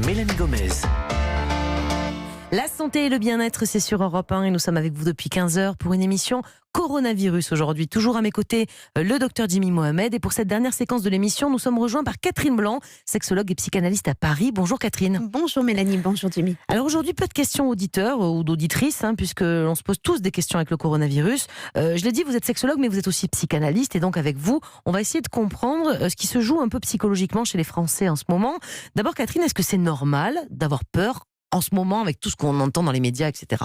Mélanie Gomez. La santé et le bien-être, c'est sur Europe 1 et nous sommes avec vous depuis 15h pour une émission coronavirus aujourd'hui. Toujours à mes côtés, le docteur Jimmy Mohamed. Et pour cette dernière séquence de l'émission, nous sommes rejoints par Catherine Blanc, sexologue et psychanalyste à Paris. Bonjour Catherine. Bonjour Mélanie, bonjour Jimmy. Alors aujourd'hui, peu de questions auditeurs ou d'auditrices, puisque on se pose tous des questions avec le coronavirus. Je l'ai dit, vous êtes sexologue, mais vous êtes aussi psychanalyste. Et donc avec vous, on va essayer de comprendre ce qui se joue un peu psychologiquement chez les Français en ce moment. D'abord Catherine, est-ce que c'est normal d'avoir peur en ce moment avec tout ce qu'on entend dans les médias, etc.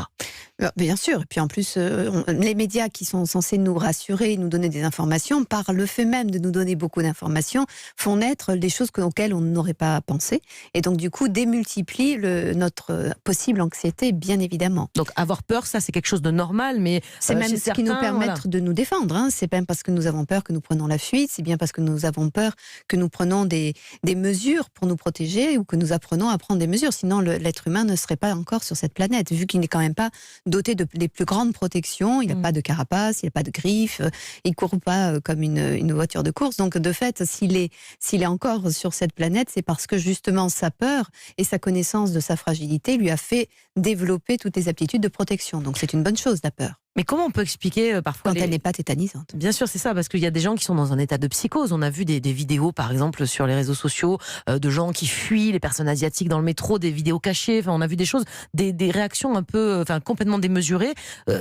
Bien sûr, et puis en plus, les médias qui sont censés nous rassurer, nous donner des informations, par le fait même de nous donner beaucoup d'informations, font naître des choses auxquelles on n'aurait pas pensé, et donc du coup démultiplient notre possible anxiété, bien évidemment. Donc avoir peur, ça c'est quelque chose de normal, mais c'est même ce qui nous permet de nous défendre. C'est pas parce que nous avons peur que nous prenons la fuite, c'est bien parce que nous avons peur que nous prenons des mesures pour nous protéger, ou que nous apprenons à prendre des mesures, sinon l'être humain ne serait pas encore sur cette planète, vu qu'il n'est quand même pas doté des plus grandes protections. Il n'a pas de carapace, il n'a pas de griffes, il ne court pas comme une voiture de course. Donc de fait, s'il est encore sur cette planète, c'est parce que justement sa peur et sa connaissance de sa fragilité lui a fait développer toutes les aptitudes de protection. Donc c'est une bonne chose, la peur. Mais comment on peut expliquer parfois quand elle n'est pas tétanisante? Bien sûr, c'est ça, parce qu'il y a des gens qui sont dans un état de psychose. On a vu des vidéos, par exemple, sur les réseaux sociaux, de gens qui fuient les personnes asiatiques dans le métro, des vidéos cachées. Enfin, on a vu des choses, des réactions un peu, complètement démesurées.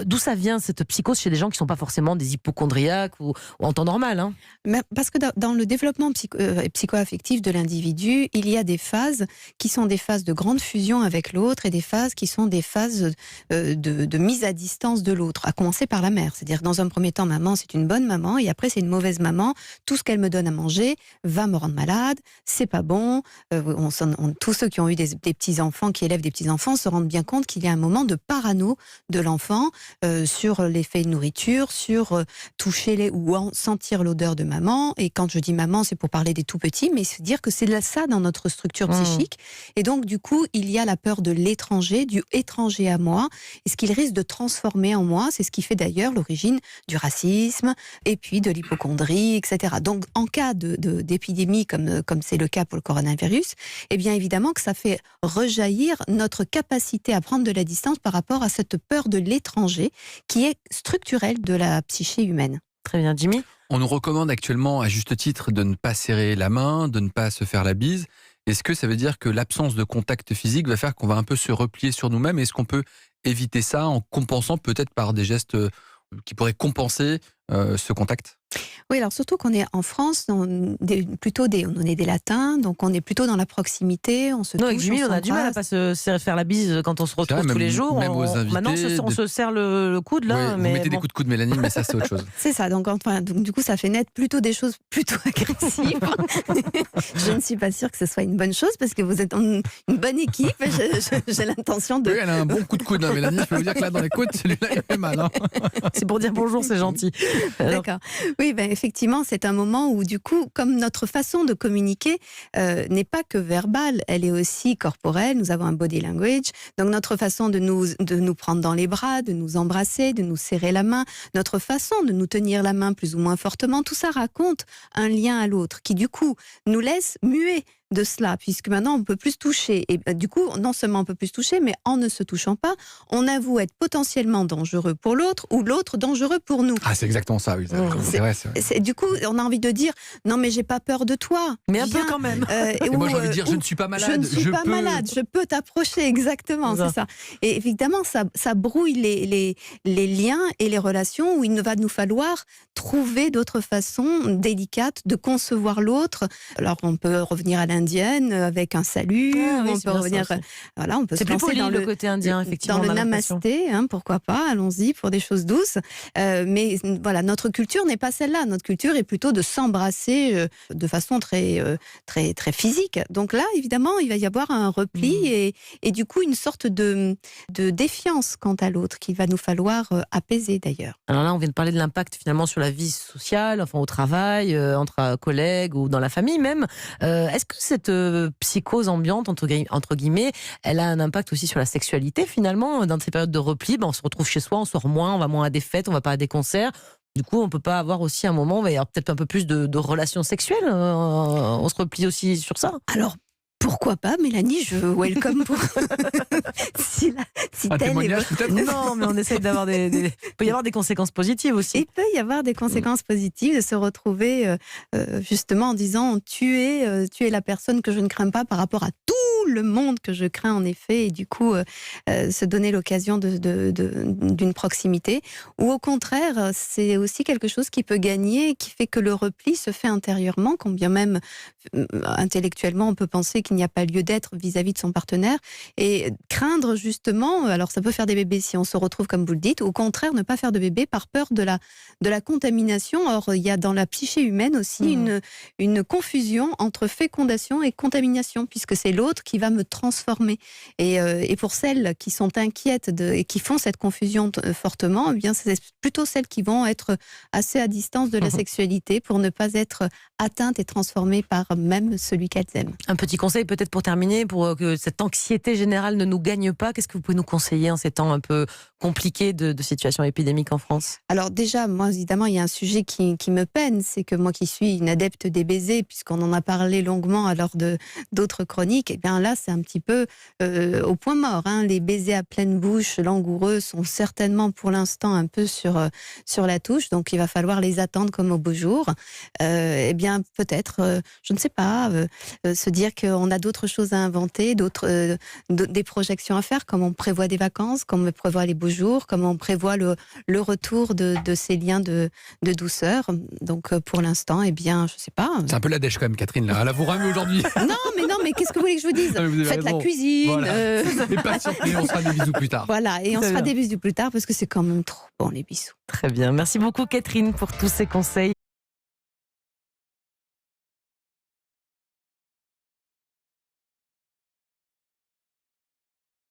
D'où ça vient cette psychose chez des gens qui ne sont pas forcément des hypocondriaques ou en temps normal, Mais parce que dans le développement psycho-affectif de l'individu, il y a des phases qui sont des phases de grande fusion avec l'autre et des phases qui sont des phases de mise à distance de l'autre. À commencer par la mère, c'est-à-dire dans un premier temps, maman c'est une bonne maman et après c'est une mauvaise maman. Tout ce qu'elle me donne à manger va me rendre malade, c'est pas bon. Tous ceux qui ont eu des petits-enfants, qui élèvent des petits-enfants, se rendent bien compte qu'il y a un moment de parano de l'enfant sur l'effet de nourriture, sur toucher ou sentir l'odeur de maman. Et quand je dis maman, c'est pour parler des tout-petits, mais c'est dire que c'est ça dans notre structure psychique. Et donc du coup, il y a la peur de l'étranger, du étranger à moi, et ce qu'il risque de transformer en moi. C'est ce qui fait d'ailleurs l'origine du racisme et puis de l'hypocondrie, etc. Donc, en cas d'épidémie, comme c'est le cas pour le coronavirus, eh bien évidemment que ça fait rejaillir notre capacité à prendre de la distance par rapport à cette peur de l'étranger qui est structurelle de la psyché humaine. Très bien, Jimmy. On nous recommande actuellement, à juste titre, de ne pas serrer la main, de ne pas se faire la bise. Est-ce que ça veut dire que l'absence de contact physique va faire qu'on va un peu se replier sur nous-mêmes? Est-ce qu'on peut éviter ça en compensant peut-être par des gestes qui pourraient compenser ce contact? Oui, alors surtout qu'on est en France, on est des latins, donc on est plutôt dans la proximité, on se touche, Jimmy, on a du mal à pas se faire la bise quand on se retrouve tous les jours. Même aux invités, maintenant, on se serre le coude là. Oui, vous mettez des coups de coude, Mélanie, mais ça c'est autre chose. C'est ça, donc du coup ça fait naître plutôt des choses plutôt agressives. Je ne suis pas sûre que ce soit une bonne chose, parce que vous êtes une bonne équipe, j'ai l'intention de... Oui, elle a un bon coup de coude, Mélanie, je peux vous dire que là dans les côtes, celui-là il fait mal. C'est pour dire bonjour, c'est gentil. D'accord. Oui, effectivement, c'est un moment où, du coup, comme notre façon de communiquer n'est pas que verbale, elle est aussi corporelle. Nous avons un body language. Donc, notre façon de nous prendre dans les bras, de nous embrasser, de nous serrer la main, notre façon de nous tenir la main plus ou moins fortement, tout ça raconte un lien à l'autre qui, du coup, nous laisse muets de cela, puisque maintenant on ne peut plus se toucher. Et du coup, non seulement on peut plus se toucher, mais en ne se touchant pas, on avoue être potentiellement dangereux pour l'autre ou l'autre dangereux pour nous. Ah, c'est exactement ça, oui. C'est vrai. Du coup, on a envie de dire, non mais j'ai pas peur de toi. Mais un peu quand même. Et moi j'ai envie de dire, je ne suis pas malade. Je ne suis pas malade, je peux t'approcher, exactement, c'est ça. Et évidemment, ça brouille les liens et les relations où il va nous falloir trouver d'autres façons délicates de concevoir l'autre. Alors on peut revenir à l'indienne avec un salut, on peut revenir, voilà, on peut se lancer dans le côté indien, effectivement, dans le namasté, pourquoi pas, allons-y pour des choses douces. Mais voilà, notre culture n'est pas celle-là. Notre culture est plutôt de s'embrasser de façon très, très, très physique. Donc là, évidemment, il va y avoir un repli et du coup une sorte de défiance quant à l'autre qu'il va nous falloir apaiser d'ailleurs. Alors là, on vient de parler de l'impact finalement sur la vie sociale, enfin au travail, entre collègues ou dans la famille même. Est-ce que cette psychose ambiante, entre guillemets, elle a un impact aussi sur la sexualité finalement? Dans ces périodes de repli, on se retrouve chez soi, on sort moins, on va moins à des fêtes, on va pas à des concerts. Du coup, on peut pas avoir aussi un moment où il va y avoir peut-être un peu plus de relations sexuelles. On se replie aussi sur ça. Alors, Pourquoi pas, Mélanie, je welcome pour si Un tel est témoignage peut-être. Non, mais on essaye d'avoir il peut y avoir des conséquences positives aussi. Il peut y avoir des conséquences positives de se retrouver justement en disant tu es la personne que je ne crains pas par rapport à tout le monde que je crains en effet, et du coup se donner l'occasion d'une proximité. Ou au contraire, c'est aussi quelque chose qui peut gagner, qui fait que le repli se fait intérieurement, quand bien même intellectuellement on peut penser qu'il n'y a pas lieu d'être vis-à-vis de son partenaire, et craindre justement, alors ça peut faire des bébés si on se retrouve comme vous le dites, ou au contraire ne pas faire de bébé par peur de la contamination. Or il y a dans la psyché humaine aussi une confusion entre fécondation et contamination, puisque c'est l'autre qui va me transformer. Et pour celles qui sont inquiètes et qui font cette confusion fortement, eh bien c'est plutôt celles qui vont être assez à distance de la sexualité pour ne pas être atteintes et transformées par même celui qu'elles aiment. Un petit conseil peut-être pour terminer, pour que cette anxiété générale ne nous gagne pas. Qu'est-ce que vous pouvez nous conseiller en ces temps un peu compliqués de situation épidémique en France? Alors déjà, moi évidemment, il y a un sujet qui me peine, c'est que moi qui suis une adepte des baisers, puisqu'on en a parlé longuement lors d'autres chroniques, et bien là c'est un petit peu au point mort. Les baisers à pleine bouche, langoureux, sont certainement pour l'instant un peu sur la touche, donc il va falloir les attendre comme au beau jour. Eh bien peut-être, je ne sais pas, se dire qu'on a d'autres choses à inventer, des projections à faire, comme on prévoit des vacances, comme on prévoit les beaux jours, comme on prévoit le retour de ces liens de douceur. Donc pour l'instant, eh bien, je ne sais pas. C'est un peu la dèche quand même, Catherine. Là vous ramez aujourd'hui. Non, mais qu'est-ce que vous voulez que je vous dise? Faites raison. La cuisine. Voilà. Et patientez, on sera des bisous plus tard. Voilà, et on Très sera bien. des bisous plus tard parce que c'est quand même trop bon les bisous. Très bien. Merci beaucoup Catherine pour tous ces conseils.